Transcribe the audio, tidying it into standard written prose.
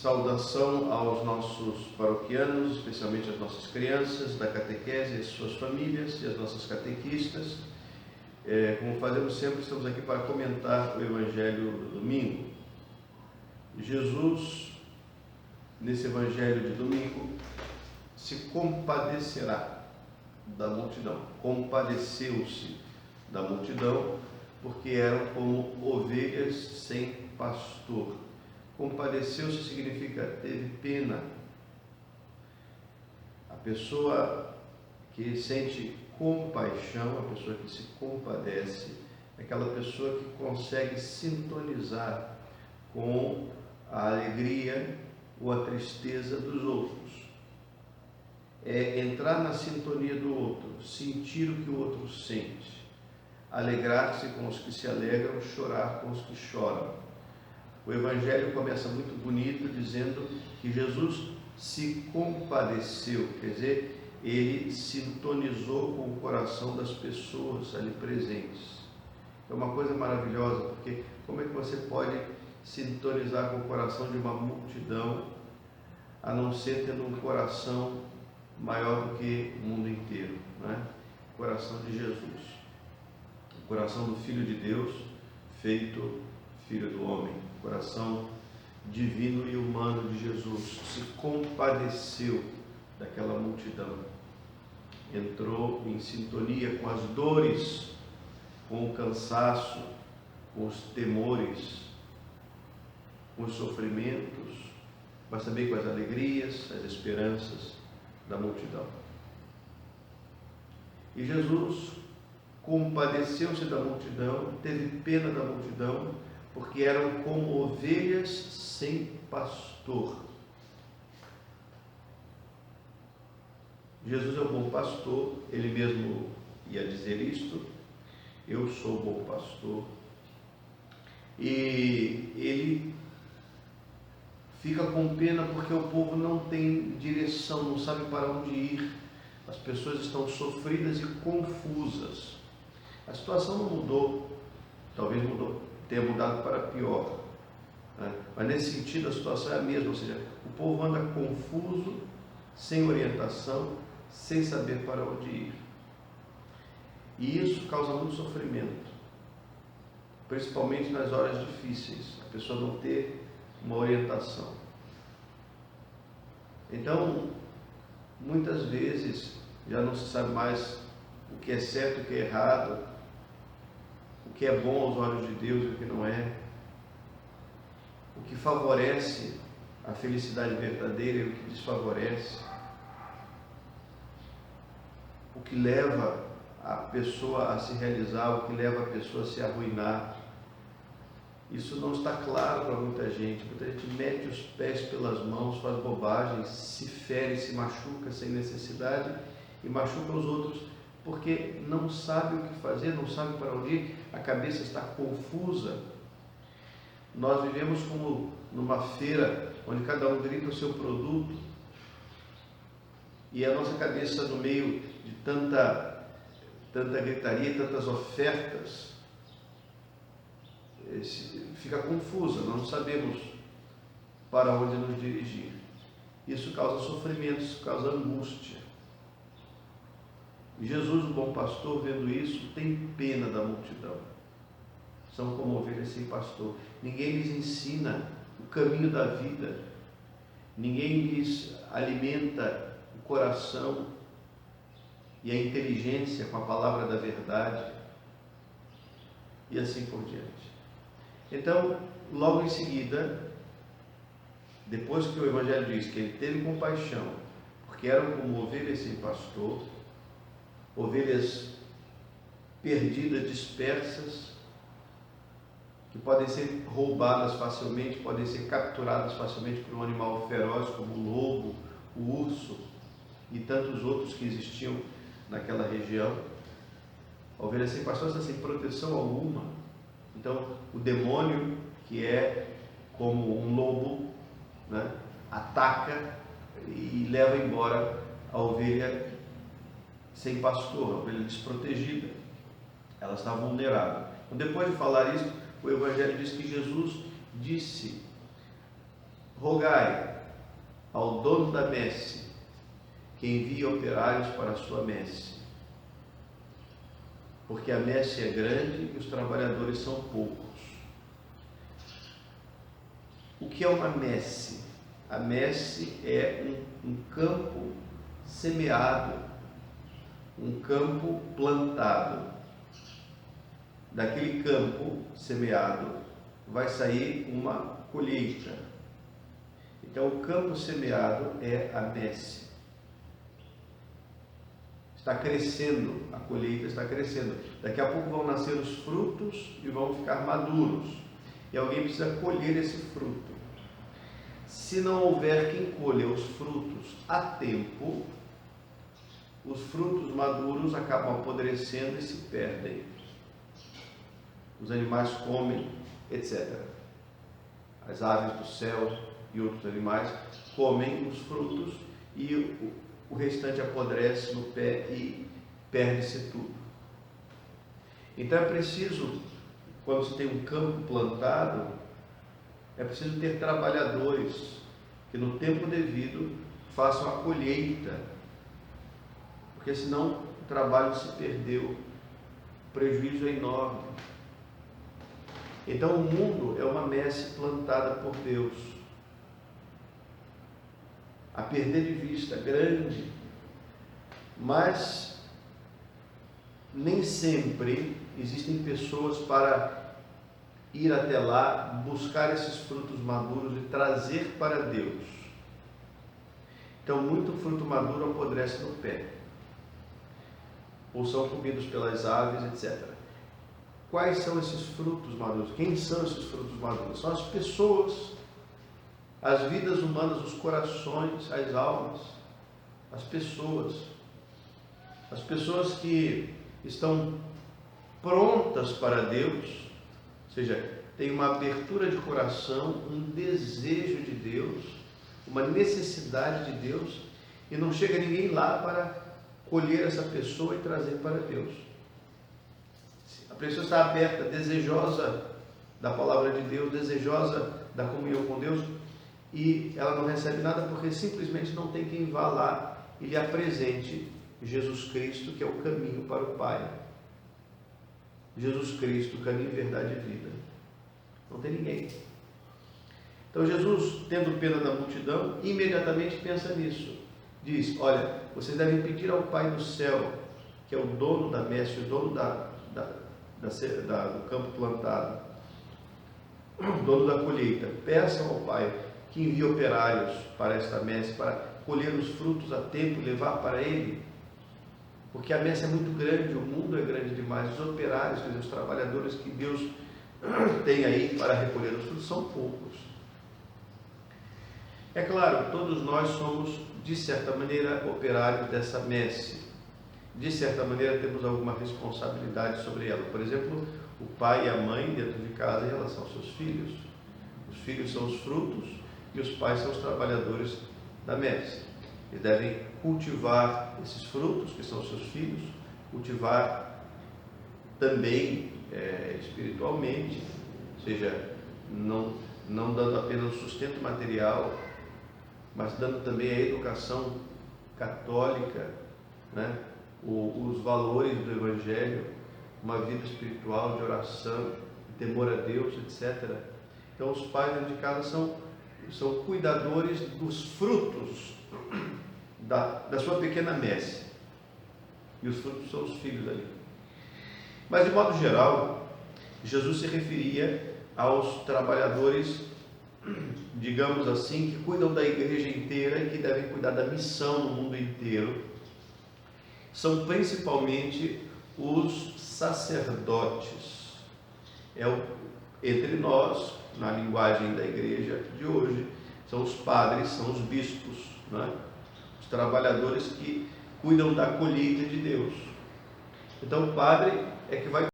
Saudação aos nossos paroquianos, especialmente às nossas crianças da catequese, as suas famílias e as nossas catequistas. Como fazemos sempre, estamos aqui para comentar o Evangelho do domingo. Jesus, nesse Evangelho de domingo, se compadecerá da multidão, compadeceu-se da multidão, porque eram como ovelhas sem pastor. Compadeceu-se significa teve pena. A pessoa que sente compaixão, a pessoa que se compadece, é aquela pessoa que consegue sintonizar com a alegria ou a tristeza dos outros. É entrar na sintonia do outro, sentir o que o outro sente, alegrar-se com os que se alegram, chorar com os que choram. O Evangelho começa muito bonito dizendo que Jesus se compadeceu, quer dizer, ele sintonizou com o coração das pessoas ali presentes. É uma coisa maravilhosa, porque como é que você pode sintonizar com o coração de uma multidão, a não ser tendo um coração maior do que o mundo inteiro, né? O coração de Jesus, o coração do Filho de Deus, feito Filho do homem, o coração divino e humano de Jesus, se compadeceu daquela multidão, entrou em sintonia com as dores, com o cansaço, com os temores, com os sofrimentos, mas também com as alegrias, as esperanças da multidão. E Jesus compadeceu-se da multidão, teve pena da multidão, porque eram como ovelhas sem pastor. Jesus é o bom pastor, ele mesmo ia dizer isto: eu sou o bom pastor. E ele fica com pena porque o povo não tem direção, não sabe para onde ir. As pessoas estão sofridas e confusas. A situação não mudou, talvez tenha mudado para pior, né? Mas nesse sentido a situação é a mesma, ou seja, o povo anda confuso, sem orientação, sem saber para onde ir. E isso causa muito sofrimento, principalmente nas horas difíceis, a pessoa não ter uma orientação. Então, muitas vezes já não se sabe mais o que é certo e o que é errado, o que é bom aos olhos de Deus e o que não é, o que favorece a felicidade verdadeira e o que desfavorece, o que leva a pessoa a se realizar, o que leva a pessoa a se arruinar. Isso não está claro para muita gente mete os pés pelas mãos, faz bobagens, se fere, se machuca sem necessidade e machuca os outros, porque não sabe o que fazer, não sabe para onde ir, a cabeça está confusa. Nós vivemos como numa feira, onde cada um grita o seu produto, e a nossa cabeça, no meio de tanta gritaria, tantas ofertas, fica confusa, nós não sabemos para onde nos dirigir. Isso causa sofrimento, isso causa angústia. E Jesus, o bom pastor, vendo isso, tem pena da multidão. São como ovelhas sem pastor. Ninguém lhes ensina o caminho da vida. Ninguém lhes alimenta o coração e a inteligência com a palavra da verdade. E assim por diante. Então, logo em seguida, depois que o Evangelho diz que ele teve compaixão, porque eram como ovelhas sem pastor, ovelhas perdidas, dispersas, que podem ser roubadas facilmente, podem ser capturadas facilmente por um animal feroz como o lobo, o urso e tantos outros que existiam naquela região. A ovelha sem pastor está sem proteção alguma. Então, o demônio, que é como um lobo, né, ataca e leva embora a ovelha sem pastor, a ovelha desprotegida. Ela está vulnerável. Então, depois de falar isso, o Evangelho diz que Jesus disse rogai ao dono da messe que envie operários para a sua messe, porque a messe é grande e os trabalhadores são poucos. O que é uma messe? A messe é um campo semeado, um campo plantado. Daquele campo semeado vai sair uma colheita. Então, o campo semeado é a messe. Está crescendo, a colheita está crescendo. Daqui a pouco vão nascer os frutos e vão ficar maduros. E alguém precisa colher esse fruto. Se não houver quem colha os frutos a tempo, os frutos maduros acabam apodrecendo e se perdem. Os animais comem, etc. As aves do céu e outros animais comem os frutos e o restante apodrece no pé e perde-se tudo. Então é preciso, quando se tem um campo plantado, é preciso ter trabalhadores que no tempo devido façam a colheita, porque senão o trabalho se perdeu, o prejuízo é enorme. Então o mundo é uma messe plantada por Deus, a perder de vista, grande, mas nem sempre existem pessoas para ir até lá, buscar esses frutos maduros e trazer para Deus. Então muito fruto maduro apodrece no pé, ou são comidos pelas aves, etc. Quais são esses frutos maduros? Quem são esses frutos maduros? São as pessoas, as vidas humanas, os corações, as almas, as pessoas que estão prontas para Deus, ou seja, tem uma abertura de coração, um desejo de Deus, uma necessidade de Deus, e não chega ninguém lá para colher essa pessoa e trazer para Deus. A pessoa está aberta, desejosa da palavra de Deus, desejosa da comunhão com Deus, e ela não recebe nada porque simplesmente não tem quem vá lá e lhe apresente Jesus Cristo, que é o caminho para o Pai. Jesus Cristo, caminho, verdade e vida. Não tem ninguém. Então Jesus, tendo pena da multidão, imediatamente pensa nisso. Diz: olha, vocês devem pedir ao Pai do céu, que é o dono da messe, o dono do campo plantado, o dono da colheita. Peçam ao Pai que envie operários para esta messe, para colher os frutos a tempo e levar para Ele. Porque a messe é muito grande, o mundo é grande demais. Os operários, quer dizer, os trabalhadores que Deus tem aí para recolher os frutos são poucos. É claro, todos nós somos, de certa maneira, operários dessa messe. De certa maneira, temos alguma responsabilidade sobre ela. Por exemplo, o pai e a mãe dentro de casa em relação aos seus filhos. Os filhos são os frutos e os pais são os trabalhadores da messe. Eles devem cultivar esses frutos, que são os seus filhos, cultivar também espiritualmente, ou seja, não dando apenas o sustento material, mas dando também a educação católica, né? Os valores do Evangelho, uma vida espiritual de oração, de temor a Deus, etc. Então os pais dentro de casa são cuidadores dos frutos da sua pequena messe, e os frutos são os filhos ali. Mas de modo geral, Jesus se referia aos trabalhadores, digamos assim, que cuidam da igreja inteira e que devem cuidar da missão no mundo inteiro. São principalmente os sacerdotes. Entre nós, na linguagem da igreja de hoje, são os padres, são os bispos, né? Os trabalhadores que cuidam da colheita de Deus. Então o padre é que vai